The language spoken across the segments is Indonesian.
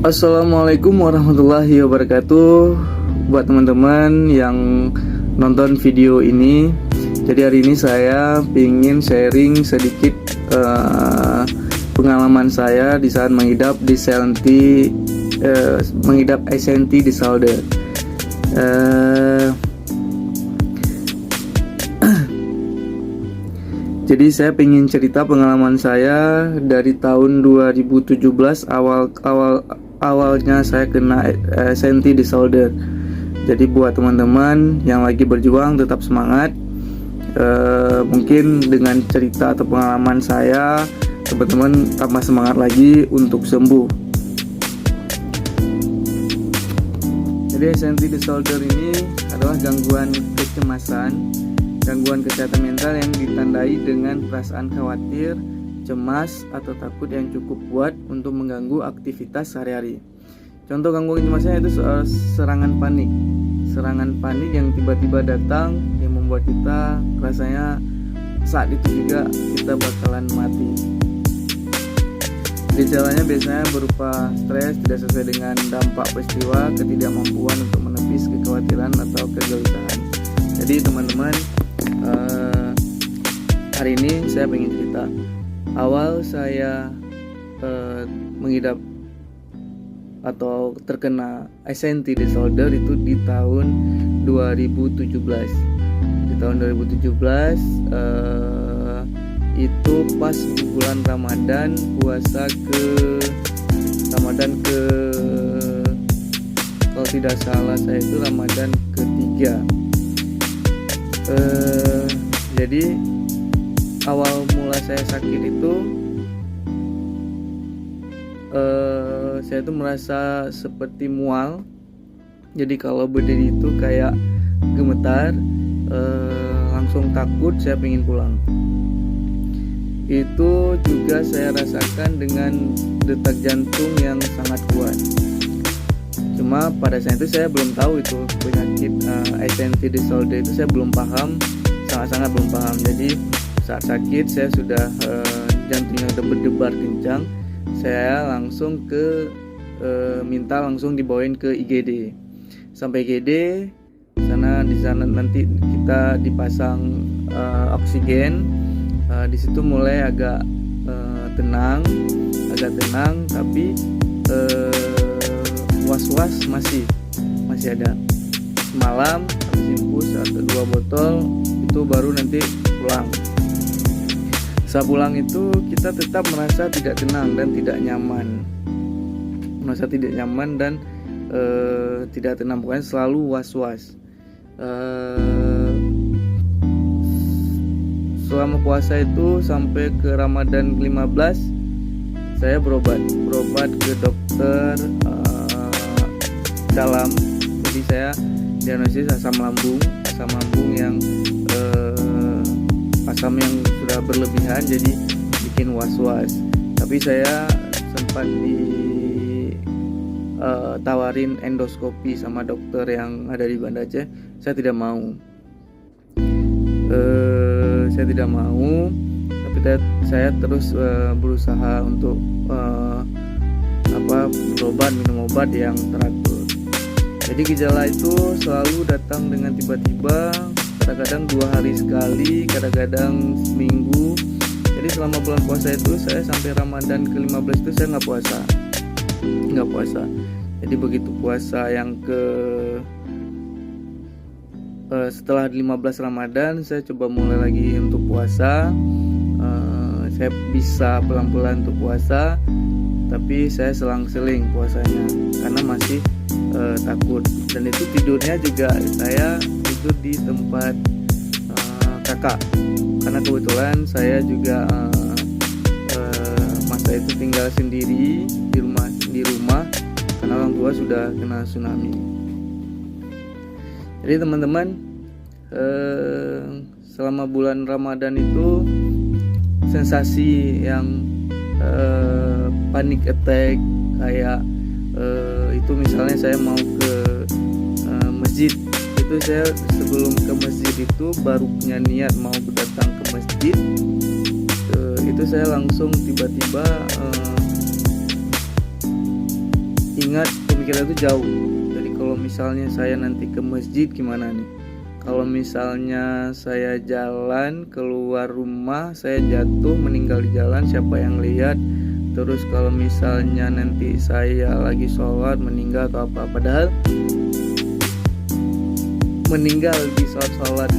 Assalamualaikum warahmatullahi wabarakatuh. Buat teman-teman yang nonton video ini, jadi hari ini saya ingin sharing sedikit pengalaman saya di saat mengidap SNT disorder. Jadi saya ingin cerita pengalaman saya dari tahun 2017 awalnya saya kena SNT disorder. Jadi buat teman-teman yang lagi berjuang tetap semangat. Mungkin dengan cerita atau pengalaman saya, teman-teman tambah semangat lagi untuk sembuh. Jadi SNT disorder ini adalah gangguan kecemasan, gangguan kesehatan mental yang ditandai dengan perasaan khawatir, cemas, atau takut yang cukup kuat untuk mengganggu aktivitas sehari-hari. Contoh gangguan kecemasan itu serangan panik yang tiba-tiba datang yang membuat kita rasanya saat itu juga kita bakalan mati. Gejalanya biasanya berupa stres tidak sesuai dengan dampak peristiwa, ketidakmampuan untuk menepis kekhawatiran atau kegelisahan. Jadi teman-teman, hari ini saya ingin cerita awal saya mengidap atau terkena SNT disorder itu di tahun 2017. Di tahun 2017 itu pas di bulan Ramadan, puasa ke kalau tidak salah saya itu Ramadan ketiga. Jadi awal mula saya sakit itu saya tuh merasa seperti mual. Jadi kalau berdiri itu kayak gemetar, langsung takut, saya pengen pulang. Itu juga saya rasakan dengan detak jantung yang sangat kuat. Cuma pada saat itu saya belum tahu itu penyakit SNT disorder, itu saya belum paham, sangat-sangat belum paham. Jadi saat sakit saya sudah jantungnya udah berdebar kencang, saya langsung minta langsung dibawain ke IGD. Sampai IGD di sana nanti kita dipasang oksigen. Di situ mulai agak tenang, tapi was-was masih ada. Malam habis infus 1-2 botol itu baru nanti pulang. Saat pulang itu kita tetap merasa tidak tenang dan tidak nyaman. Tidak tenang, pokoknya selalu was-was. Selama puasa itu sampai ke Ramadan ke-15 saya berobat ke dokter dalam. Jadi saya diagnosis asam lambung yang asam yang sudah berlebihan, jadi bikin was-was. Tapi saya sempat ditawarin endoskopi sama dokter yang ada di Banda Aceh. Saya tidak mau, tapi saya terus berusaha untuk berobat, minum obat yang teratur. Jadi gejala itu selalu datang dengan tiba-tiba, kadang-kadang 2 hari sekali, kadang-kadang seminggu. Jadi selama bulan puasa itu saya sampai Ramadan ke-15 itu saya nggak puasa. Jadi begitu puasa yang setelah 15 Ramadan saya coba mulai lagi untuk puasa. Saya bisa pelan-pelan untuk puasa, tapi saya selang-seling puasanya karena masih takut. Dan itu tidurnya juga saya tidur di tempat kakak, karena kebetulan saya juga masa itu tinggal sendiri di rumah karena orang tua sudah kena tsunami. Jadi teman-teman, selama bulan Ramadan itu sensasi yang panic attack kayak itu misalnya saya mau ke masjid, itu saya sebelum ke masjid itu baru punya niat mau datang ke masjid, itu saya langsung tiba-tiba mengingat pemikiran itu jauh. Jadi kalau misalnya saya nanti ke masjid gimana nih? Kalau misalnya saya jalan keluar rumah, saya jatuh meninggal di jalan, siapa yang lihat? Terus kalau misalnya nanti saya lagi sholat meninggal atau apa, padahal meninggal di sholat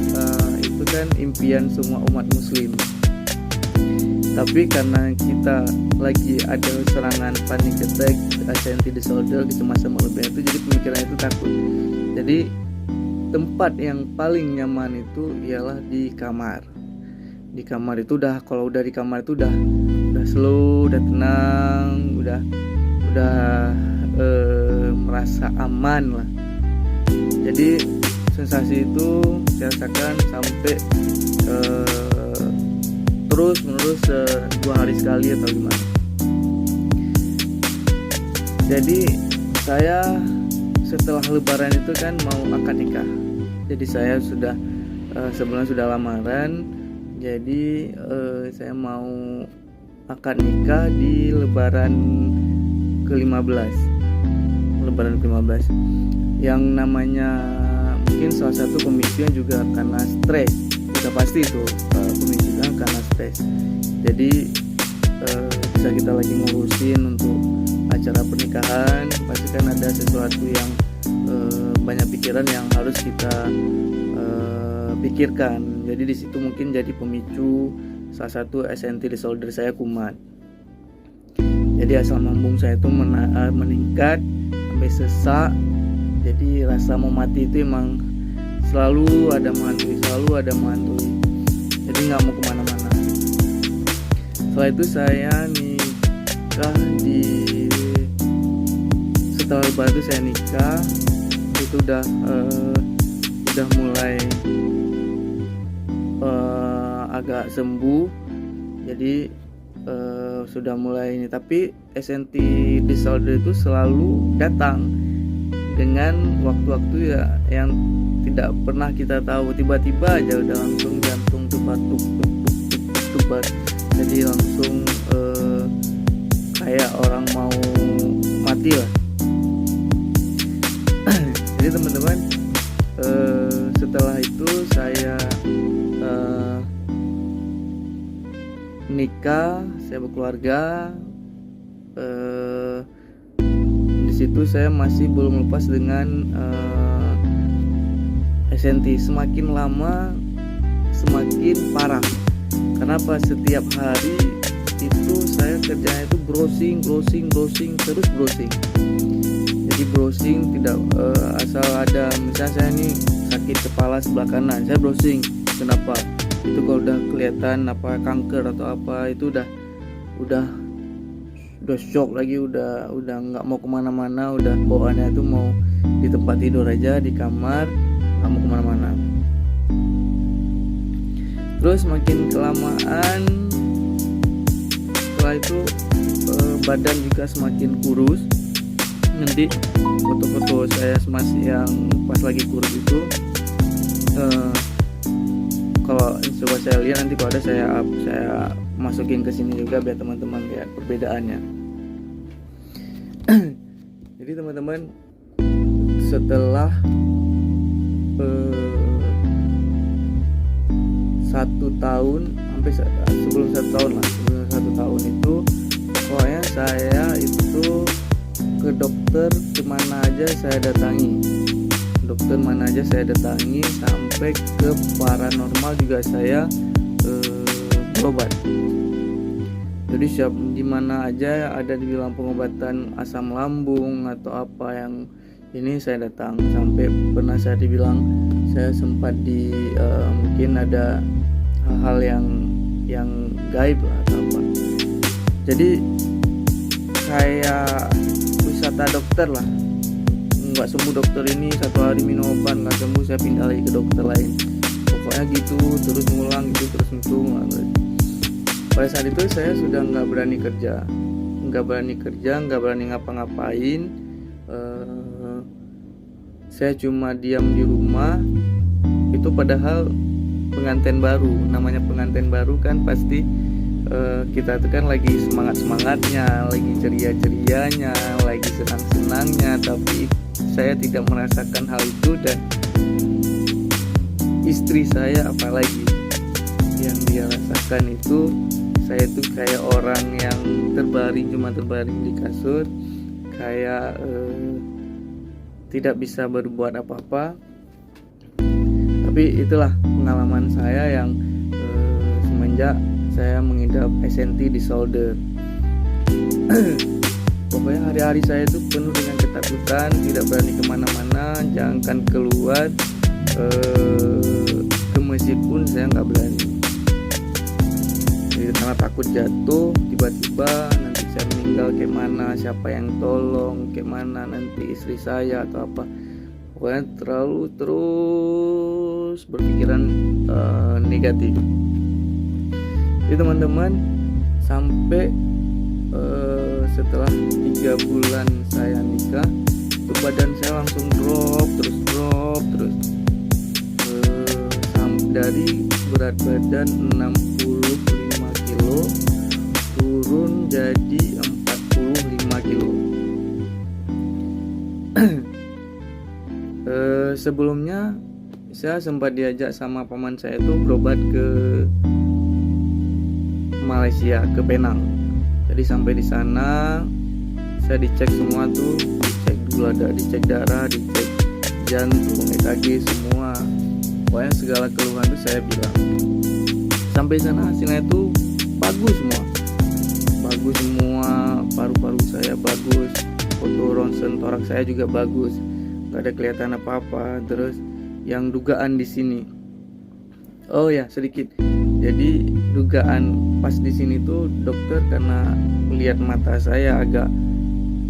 itu kan impian semua umat muslim. Tapi karena kita lagi ada serangan panic attack, anxiety disorder, kecemasan berlebihan itu, jadi pemikiran itu takut. Jadi tempat yang paling nyaman itu ialah di kamar. Di kamar itu udah, kalau udah di kamar itu udah slow, udah tenang, udah merasa aman lah. Jadi sensasi itu saya rasakan sampai terus menerus 2 hari sekali atau gimana. Jadi saya setelah lebaran itu kan mau akad nikah. Jadi saya sudah sebenarnya sudah lamaran. Jadi saya mau akad nikah di lebaran ke-15. Lebaran ke-15. Yang namanya mungkin salah satu pemicunya juga karena stres. Sudah pasti itu pemicunya karena stres. Jadi bisa kita lagi ngurusin untuk acara pernikahan, pasti kan ada sesuatu yang banyak pikiran yang harus kita pikirkan. Jadi di situ mungkin jadi pemicu salah satu anxiety disorder saya kumat. Jadi asam lambung saya itu meningkat sampai sesak. Jadi rasa mau mati itu emang selalu ada menghantui. Jadi nggak mau kemana-mana. Setelah itu saya nikah setelah lebaran itu saya nikah, itu udah mulai agak sembuh. Jadi sudah mulai ini, tapi anxiety disorder itu selalu datang dengan waktu-waktu ya yang tidak pernah kita tahu. Tiba-tiba aja udah langsung jantung tubat, jadi langsung kayak orang mau mati lah. Jadi teman-teman, setelah itu saya nikah, saya berkeluarga. Di situ saya masih belum lepas dengan anxiety. Semakin lama semakin parah. Kenapa? Setiap hari itu saya kerjanya itu browsing, terus browsing. Jadi browsing tidak asal ada, misalnya saya ini sakit kepala sebelah kanan, saya browsing. Kenapa? Itu kalau udah kelihatan apa kanker atau apa, itu udah shock lagi, udah nggak mau kemana-mana, udah bawaannya itu mau di tempat tidur aja, di kamar, nggak mau kemana-mana. Terus makin kelamaan, setelah itu badan juga semakin kurus. Nanti foto-foto saya masih yang pas lagi kurus itu, kalau coba saya lihat nanti kalau ada saya masukin ke sini juga biar teman-teman lihat perbedaannya. Jadi teman-teman, setelah 1 tahun, sampai sebelum 1 tahun itu pokoknya saya itu ke dokter kemana aja saya datangi, sampai ke paranormal juga saya berobat. Jadi siap di mana aja ada dibilang pengobatan asam lambung atau apa yang ini saya datang. Sampai pernah saya dibilang saya sempat mungkin ada hal-hal yang gaib lah atau apa. Jadi kayak wisata dokter lah. Nggak sembuh dokter ini 1 hari minum obat, nggak sembuh saya pindah lagi ke dokter lain. Pokoknya gitu terus ngulang gitu, terus ngulang. Pada saat itu saya sudah nggak berani kerja, nggak berani ngapa-ngapain. Saya cuma diam di rumah. Itu padahal pengantin baru, namanya pengantin baru kan pasti kita tuh kan lagi semangatnya, lagi ceria-cerianya, lagi senang senangnya, tapi saya tidak merasakan hal itu, dan istri saya apalagi yang dia rasakan itu. Saya tuh kayak orang yang cuma terbaring di kasur, kayak tidak bisa berbuat apa-apa. Tapi itulah pengalaman saya yang semenjak saya mengidap SNT disorder. Pokoknya hari-hari saya itu penuh dengan ketakutan, tidak berani kemana-mana, jangankan keluar, ke masjid pun saya nggak berani. Jadi karena takut jatuh, tiba-tiba nanti saya meninggal, kayak mana, siapa yang tolong, kayak mana nanti istri saya atau apa. Pokoknya terus berpikiran negatif. Jadi teman-teman, sampai setelah 3 bulan saya nikah, itu badan saya langsung drop terus dari berat badan 65 kilo turun jadi 45 kilo. Sebelumnya saya sempat diajak sama paman saya itu berobat ke Malaysia, ke Penang. Jadi sampai di sana saya dicek semua tuh, dicek gula darah, dicek darah, dicek jantung, EKG semua. Pokoknya segala keluhan itu saya bilang. Sampai sana hasilnya itu bagus semua, paru-paru saya bagus, foto ronsen toraks saya juga bagus, nggak ada kelihatan apa-apa. Terus yang dugaan di sini, oh ya sedikit. Jadi dugaan pas di sini tuh dokter karena melihat mata saya agak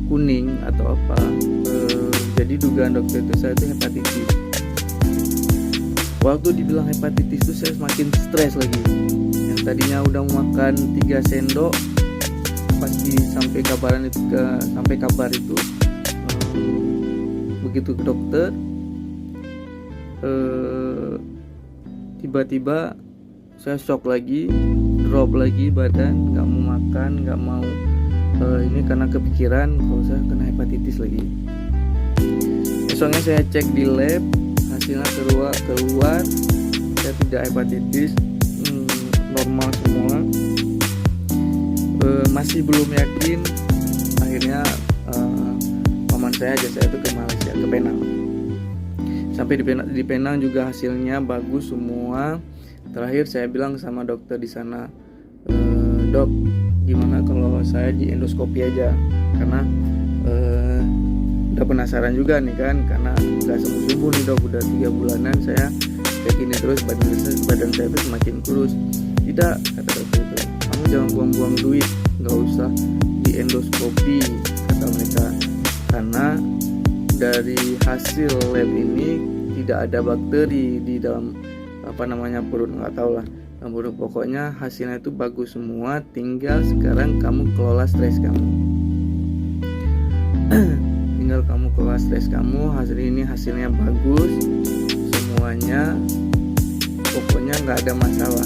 kuning atau apa, jadi dugaan dokter itu saya itu hepatitis. Waktu dibilang hepatitis itu saya semakin stres lagi. Yang tadinya udah makan 3 sendok, pas sampai kabar itu, begitu ke dokter, tiba-tiba saya shock lagi, drop lagi badan, nggak mau makan, nggak mau ini karena kepikiran kalau saya kena hepatitis lagi. Besoknya saya cek di lab, hasilnya keluar saya tidak hepatitis, normal semua. Masih belum yakin, akhirnya paman saya ajak saya itu ke Malaysia, ke Penang. Sampai di Penang juga hasilnya bagus semua. Terakhir saya bilang sama dokter di sana, dok, gimana kalau saya di endoskopi aja, karena udah penasaran juga nih kan, karena nggak sembuh nih dok, udah 3 bulanan saya kayak gini terus, badan saya itu semakin kurus. Tidak, kata dokter itu, kamu jangan buang-buang duit, nggak usah di endoskopi, kata mereka, karena dari hasil lab ini tidak ada bakteri di dalam perut, nggak tahu lah perut. Pokoknya hasilnya itu bagus semua, tinggal sekarang kamu kelola stres kamu. Tinggal kamu kelola stres kamu. Hasilnya bagus semuanya, pokoknya nggak ada masalah.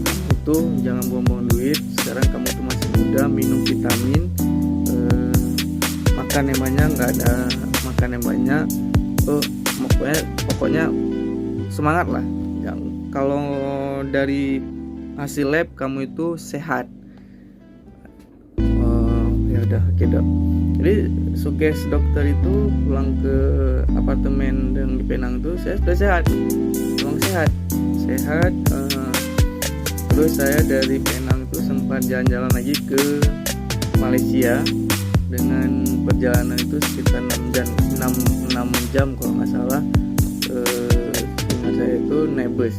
Kamu tuh jangan buang-buang duit, sekarang kamu tuh masih muda, minum vitamin, makan yang banyak, nggak ada makan yang banyak, pokoknya semangat lah. Kalau dari hasil lab kamu itu sehat. Ya udah, oke dok. Jadi sukses dokter itu pulang ke apartemen yang di Penang itu saya sudah sehat, memang sehat. Terus saya dari Penang itu sempat jalan-jalan lagi ke Malaysia dengan perjalanan itu sekitar 6 jam kalau nggak salah. Dengan saya itu naik bus.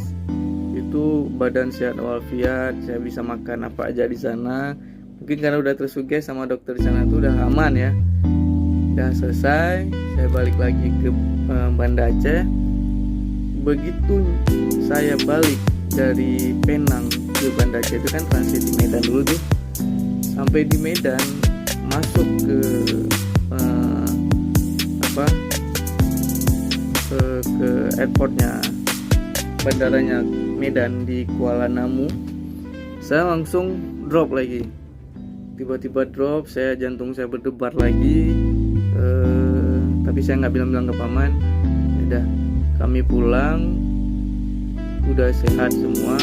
Itu badan sehat walafiat, saya bisa makan apa aja di sana. Mungkin karena udah tersugesti sama dokter di sana itu udah aman ya. Udah selesai, saya balik lagi ke Banda Aceh. Begitu saya balik dari Penang ke Banda Aceh itu kan transit di Medan dulu tuh. Sampai di Medan masuk ke ke airportnya, bandaranya Medan di Kuala Namu, saya langsung drop lagi. Tiba-tiba drop, jantung saya berdebar lagi, Tapi saya nggak bilang-bilang ke paman. Udah, kami pulang, udah sehat semua.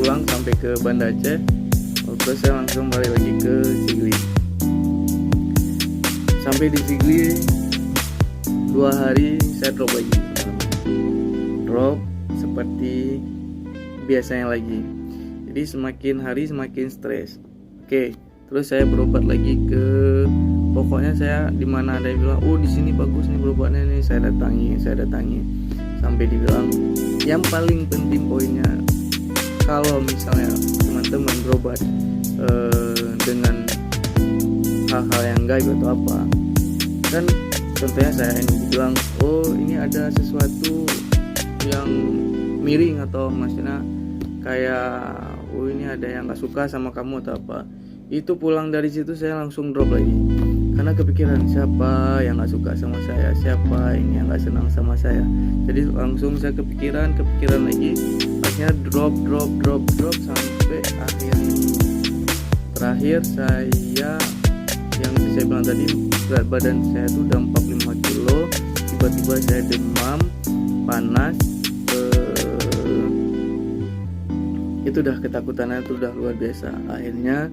Pulang sampai ke Banda Aceh, terus saya langsung balik lagi ke Sigli. Sampai di Sigli 2 hari saya drop lagi, drop seperti biasanya lagi. Jadi semakin hari semakin stres. Oke, terus saya berobat lagi ke, pokoknya saya di mana ada yang bilang, oh di sini bagus nih berobatnya nih, saya datangi, sampai dibilang yang paling penting poinnya, kalau misalnya teman-teman berobat dengan hal-hal yang gaib atau apa, kan contohnya saya ini bilang, oh ini ada sesuatu yang miring, atau maksudnya kayak oh ini ada yang gak suka sama kamu atau apa, itu pulang dari situ saya langsung drop lagi, karena kepikiran siapa yang gak suka sama saya, siapa ini yang gak senang sama saya. Jadi langsung saya kepikiran lagi, akhirnya drop sampai terakhir saya, yang saya bilang tadi, berat badan saya itu udah 45 kilo, tiba-tiba saya demam, panas, itu udah ketakutannya itu udah luar biasa. Akhirnya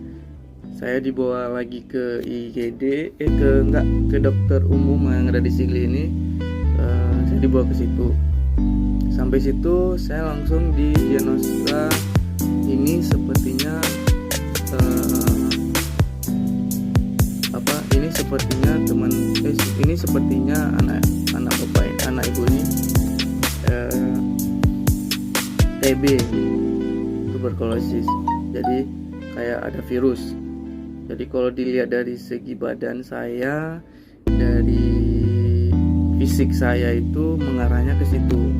saya dibawa lagi ke IGD, ke dokter umum yang ada di Sigli ini. Saya dibawa ke situ. Sampai situ saya langsung didiagnosa, ini sepertinya ini sepertinya anak ibu ini TB, tuberkulosis. Jadi kayak ada virus. Jadi kalau dilihat dari segi badan saya, dari fisik saya itu mengarahnya ke situ.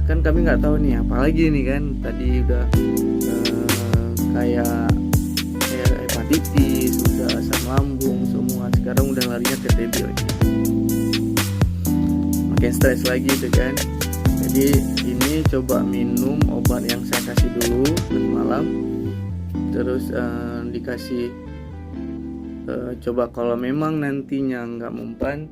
Kan kami nggak tahu nih apalagi nih kan, tadi udah kayak hepatitis, udah asam lambung semua, sekarang udah larinya ke TB lagi. Makin stres lagi itu kan. Jadi ini coba minum obat yang saya kasih dulu malam, terus dikasih coba kalau memang nantinya nggak mempan,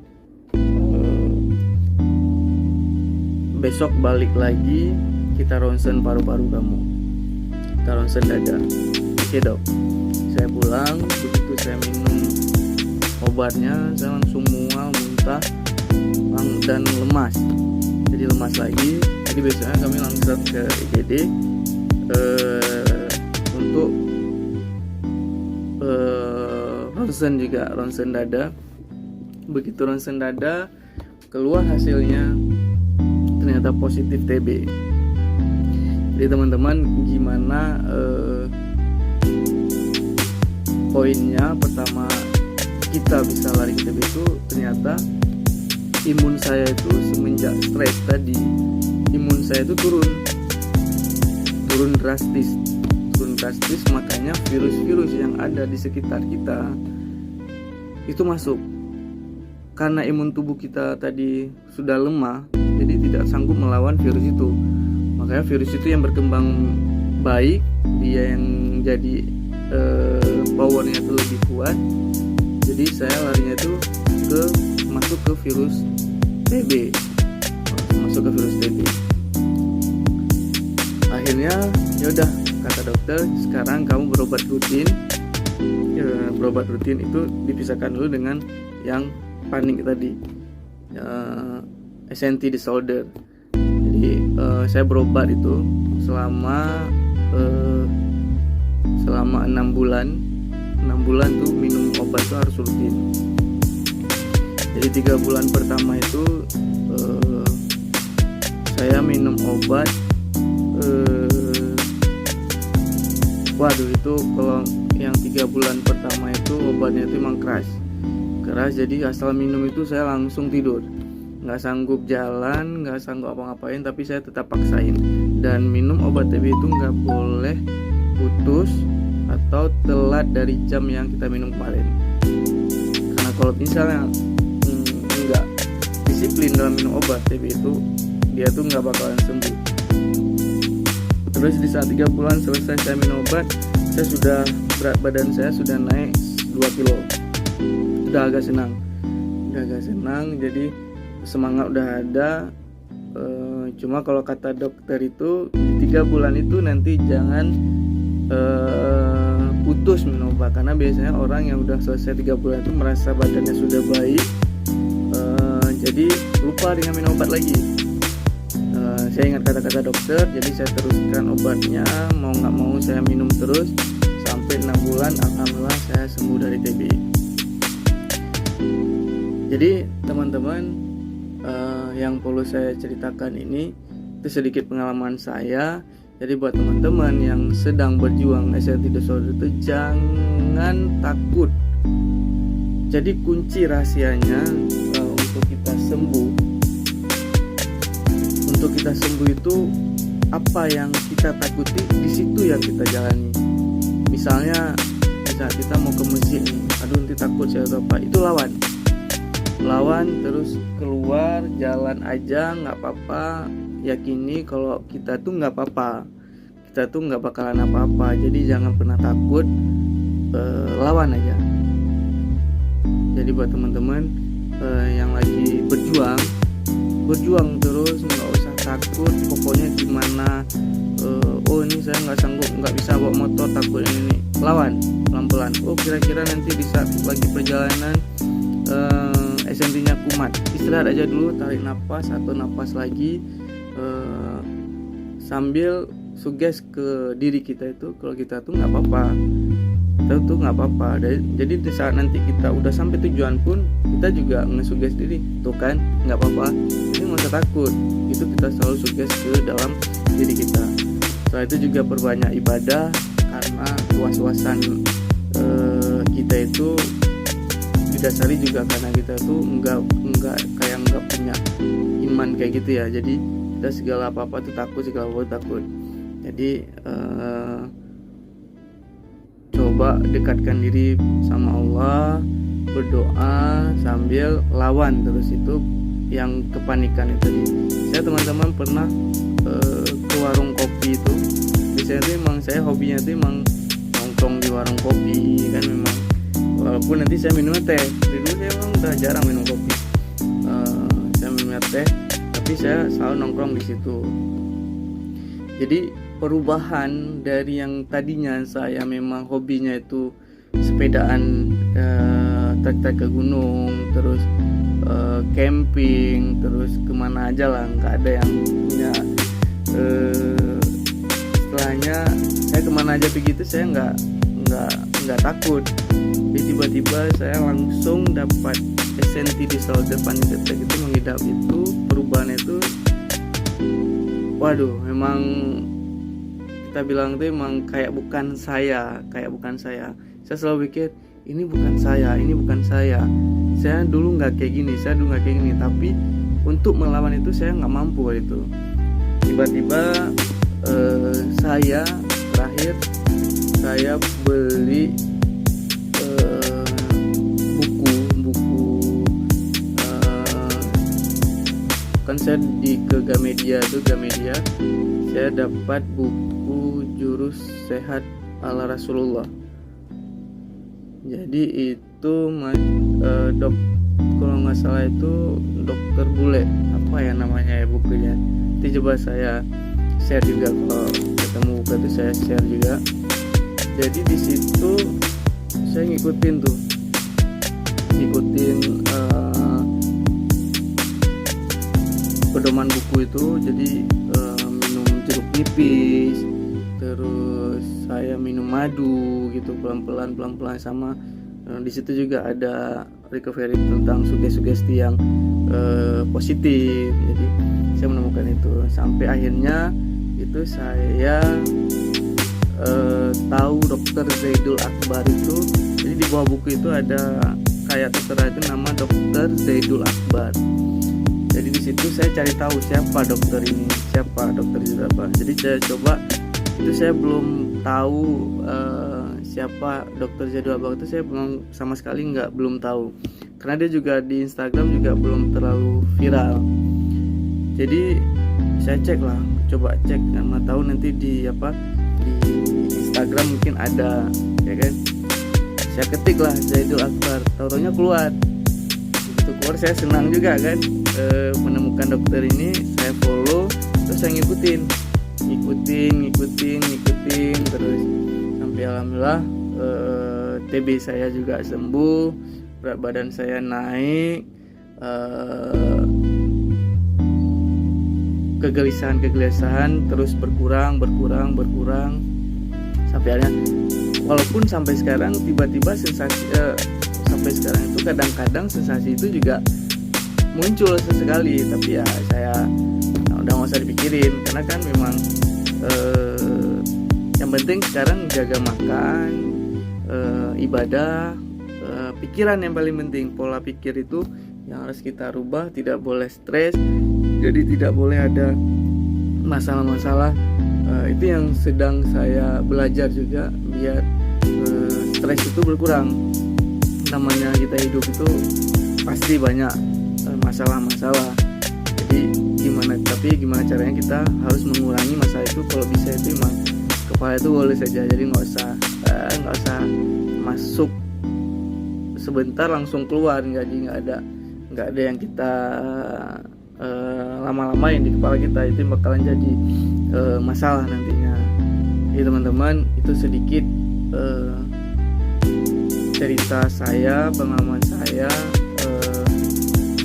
besok balik lagi kita ronsen paru-paru kamu, kita ronsen dada. Oke dok. Saya pulang, begitu saya minum obatnya saya langsung mual, muntah, dan lemas. Jadi lemas lagi. Jadi biasanya kami langsung ke IGD untuk ronsen juga, ronsen dada. Begitu ronsen dada keluar hasilnya ternyata positif TB. Jadi teman-teman, gimana poinnya? Pertama, kita bisa lari ke TB itu ternyata imun saya itu semenjak stres tadi, imun saya itu turun drastis, makanya virus-virus yang ada di sekitar kita itu masuk. Karena imun tubuh kita tadi sudah lemah, jadi tidak sanggup melawan virus itu. Makanya virus itu yang berkembang baik, dia yang jadi powernya itu lebih kuat. Jadi saya larinya itu masuk ke virus TB. Akhirnya ya udah, kata dokter, sekarang kamu berobat rutin. Berobat rutin itu dipisahkan dulu dengan yang panik tadi, SNT disorder. Jadi saya berobat itu selama 6 bulan. 6 bulan tuh minum obat tuh harus rutin. Jadi 3 bulan pertama itu saya minum obat. Waduh, itu kalau yang 3 bulan pertama itu obatnya itu emang keras. Jadi asal minum itu saya langsung tidur, nggak sanggup jalan, nggak sanggup apa-ngapain, tapi saya tetap paksain. Dan minum obat TB itu nggak boleh putus atau telat dari jam yang kita minum kemarin. Karena kalau misalnya nggak disiplin dalam minum obat TB itu, dia tuh nggak bakalan sembuh. Terus di saat 3 bulan selesai saya minum obat, berat badan saya sudah naik 12 kilo. Udah agak senang, jadi semangat udah ada. Cuma kalau kata dokter itu di 3 bulan itu nanti jangan putus minum obat, karena biasanya orang yang udah selesai 3 bulan itu merasa badannya sudah baik, jadi lupa dengan minum obat lagi. Saya ingat kata-kata dokter, jadi saya teruskan obatnya, mau nggak mau saya minum terus sampai 6 bulan. Alhamdulillah saya sembuh dari TB. Jadi teman-teman, yang perlu saya ceritakan ini itu sedikit pengalaman saya. Jadi buat teman-teman yang sedang berjuang SNT disorder itu jangan takut. Jadi kunci rahasianya untuk kita sembuh. Untuk kita sembuh itu apa yang kita takuti, di situ yang kita jalani. Misalnya kita mau ke masjid nih, aduh nanti takut saya atau apa, itu lawan terus keluar jalan aja, nggak apa-apa. Yakini kalau kita tuh nggak apa-apa, kita tuh nggak bakalan apa-apa. Jadi jangan pernah takut, lawan aja. Jadi buat teman-teman yang lagi berjuang terus, nggak usah takut. Pokoknya gimana, oh ini saya nggak sanggup, nggak bisa bawa motor, takut ini, lawan pelan-pelan. Oh kira-kira nanti di saat lagi perjalanan SNT-nya kumat, istirahat aja dulu, tarik nafas, 1 nafas lagi, sambil suges ke diri kita itu kalau kita tuh nggak apa-apa, Jadi di saat nanti kita udah sampai tujuan pun kita juga ngesuges diri tuh kan, nggak apa-apa, ini nggak usah takut. Itu kita selalu suges ke dalam diri kita. Setelah itu juga perbanyak ibadah, karena was-wasan kita itu didasari juga karena kita tuh nggak punya iman kayak gitu ya. Jadi kita segala apa tuh takut. Jadi coba dekatkan diri sama Allah, berdoa sambil lawan terus itu yang kepanikan itu. Saya teman-teman pernah ke warung kopi itu. Biasanya tuh emang saya hobinya tuh emang nongkrong di warung kopi kan, memang walaupun nanti saya minum teh. Dulu saya emang udah jarang minum kopi, saya minum teh, tapi saya selalu nongkrong di situ. Jadi perubahan dari yang tadinya saya memang hobinya itu sepedaan, trek-trek ke gunung, terus camping, terus kemana aja lah, nggak ada yang punya istilahnya saya kemana aja begitu, saya nggak takut. Jadi tiba-tiba saya langsung dapat SNT disorder panic attack itu, mengidap itu, perubahan itu, waduh, memang kita bilang tuh emang kayak bukan saya. Saya selalu pikir ini bukan saya. Saya dulu nggak kayak gini, tapi untuk melawan itu saya nggak mampu itu. Tiba-tiba saya beli buku kan saya ke Gamedia, saya dapat buku Jurus Sehat ala Rasulullah. Jadi itu kalau nggak salah itu Dokter Bule, apa ya namanya ya bukunya. Nanti coba saya share juga, kalau ketemu buku itu saya share juga. Jadi di situ saya ngikutin pedoman buku itu. Jadi minum jeruk nipis, terus saya minum madu gitu pelan-pelan sama di situ juga ada recovery tentang sugesti yang positif. Jadi saya menemukan itu sampai akhirnya itu saya tahu Dokter Zaidul Akbar itu. Jadi di bawah buku itu ada kayak tertera itu nama Dokter Zaidul Akbar. Jadi di situ saya cari tahu siapa dokter Zaidul Akbar. Jadi saya coba, itu saya belum tahu siapa Dokter Zaidul Akbar itu, saya sama sekali belum tahu, karena dia juga di Instagram juga belum terlalu viral. Jadi saya coba cek kan, mau tahu nanti di Instagram mungkin ada ya kan. saya ketik lah Zaidul Akbar, tahu-taunya keluar. Begitu keluar saya senang juga kan, menemukan dokter ini, saya follow, terus saya ngikutin terus sampai alhamdulillah TB saya juga sembuh, berat badan saya naik, kegelisahan terus berkurang sampai akhirnya, walaupun sampai sekarang tiba-tiba sensasi sampai sekarang itu kadang-kadang sensasi itu juga muncul sesekali, tapi ya saya udah nggak usah dipikirin karena kan memang yang penting sekarang jaga makan, ibadah, pikiran yang paling penting, pola pikir itu yang harus kita rubah, tidak boleh stres, jadi tidak boleh ada masalah-masalah. Itu yang sedang saya belajar juga, biar stres itu berkurang. Namanya kita hidup itu pasti banyak masalah-masalah, jadi gimana caranya kita harus mengurangi masalah itu. Kalau bisa itu emang kepala itu boleh saja, jadi nggak usah masuk sebentar langsung keluar, jadi nggak ada yang kita lama-lamain di kepala kita, itu bakalan jadi masalah nantinya. Jadi teman-teman, itu sedikit cerita saya, pengalaman saya.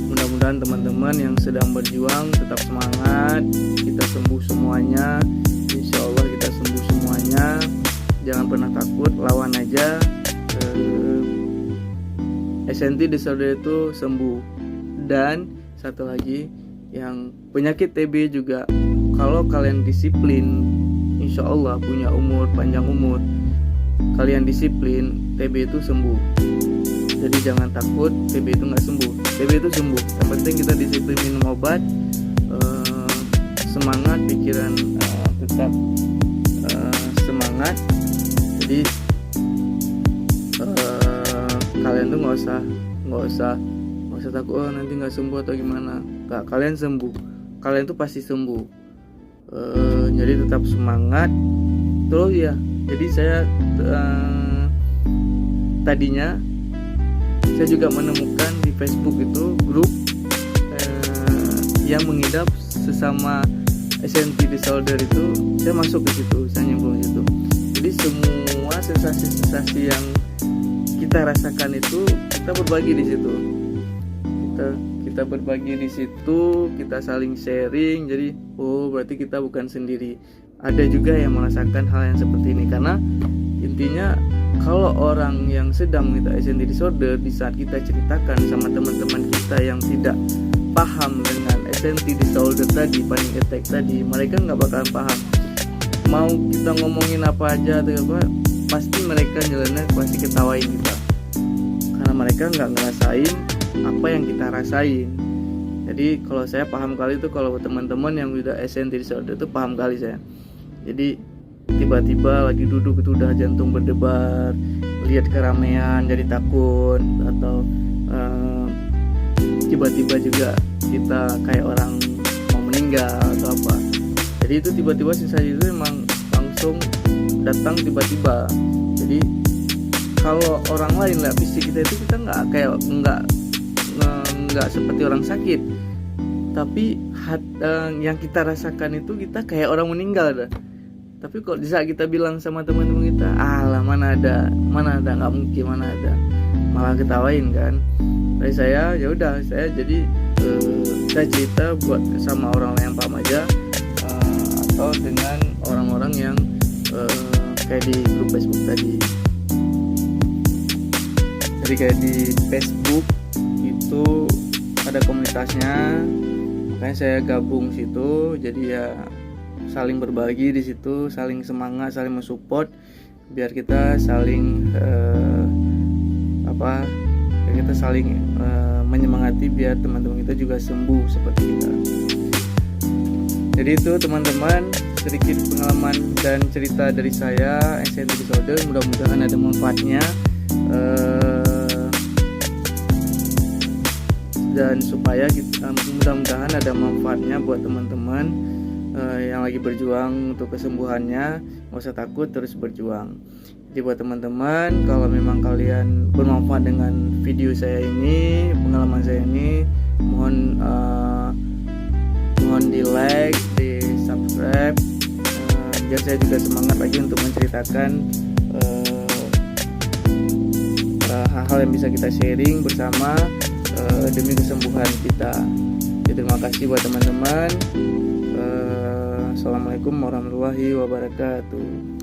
Mudah-mudahan teman-teman yang sedang berjuang tetap semangat, kita sembuh semuanya, insya Allah kita sembuh semuanya. Jangan pernah takut, lawan aja. SNT disorder itu sembuh. Dan satu lagi, yang penyakit TB juga, kalau kalian disiplin, insya Allah punya panjang umur, kalian disiplin, TB itu sembuh. Jadi jangan takut, TB itu nggak sembuh, TB itu sembuh. Yang penting kita disiplin minum obat, semangat, pikiran tetap semangat. Jadi kalian tuh nggak usah takut, nanti nggak sembuh atau gimana. Nggak, kalian sembuh, kalian tuh pasti sembuh. Jadi tetap semangat terus ya. Jadi saya tadinya saya juga menemukan di Facebook itu grup yang mengidap sesama SNT disorder itu, saya masuk ke situ, saya nyemplung itu. Jadi semua sensasi-sensasi yang kita rasakan itu kita berbagi di situ. Kita berbagi di situ, kita saling sharing. Jadi berarti kita bukan sendiri. Ada juga yang merasakan hal yang seperti ini, karena intinya kalau orang yang sedang mengidap SNT disorder, di saat kita ceritakan sama teman-teman kita yang tidak paham dengan SNT disorder tadi, panic attack tadi, mereka nggak bakalan paham. Mau kita ngomongin apa aja atau apa, pasti mereka nyeleneh, pasti ketawain kita, karena mereka nggak ngerasain apa yang kita rasain. Jadi kalau saya paham kali itu, kalau teman-teman yang udah SNT disorder itu paham kali saya. Jadi tiba-tiba lagi duduk itu udah jantung berdebar, lihat keramaian jadi takut, atau tiba-tiba juga kita kayak orang mau meninggal atau apa. Jadi itu tiba-tiba sensasi itu memang langsung datang tiba-tiba. Jadi kalau orang lain lihat fisik kita itu, kita nggak seperti orang sakit, tapi yang kita rasakan itu kita kayak orang meninggal dah. Tapi kalau di saat kita bilang sama teman-teman kita, alah mana ada, nggak mungkin, mana ada, malah ketawain kan. Dari saya ya udah, saya jadi saya cerita buat sama orang yang paham aja, atau dengan orang-orang yang kayak di grup Facebook tadi. Jadi kayak di Facebook itu ada komunitasnya, makanya saya gabung situ. Jadi ya saling berbagi di situ, saling semangat, saling mensupport, biar kita saling kita saling menyemangati, biar teman-teman kita juga sembuh seperti kita. Jadi itu teman-teman, sedikit pengalaman dan cerita dari saya SNT disorder. Mudah-mudahan ada manfaatnya, dan supaya kita, mudah-mudahan ada manfaatnya buat teman-teman. yang lagi berjuang untuk kesembuhannya, nggak usah takut, terus berjuang. Jadi buat teman-teman, kalau memang kalian bermanfaat dengan video saya ini, pengalaman saya ini, mohon di like, di subscribe, biar saya juga semangat lagi untuk menceritakan hal-hal yang bisa kita sharing bersama demi kesembuhan kita. Jadi, terima kasih buat teman-teman. Assalamualaikum warahmatullahi wabarakatuh.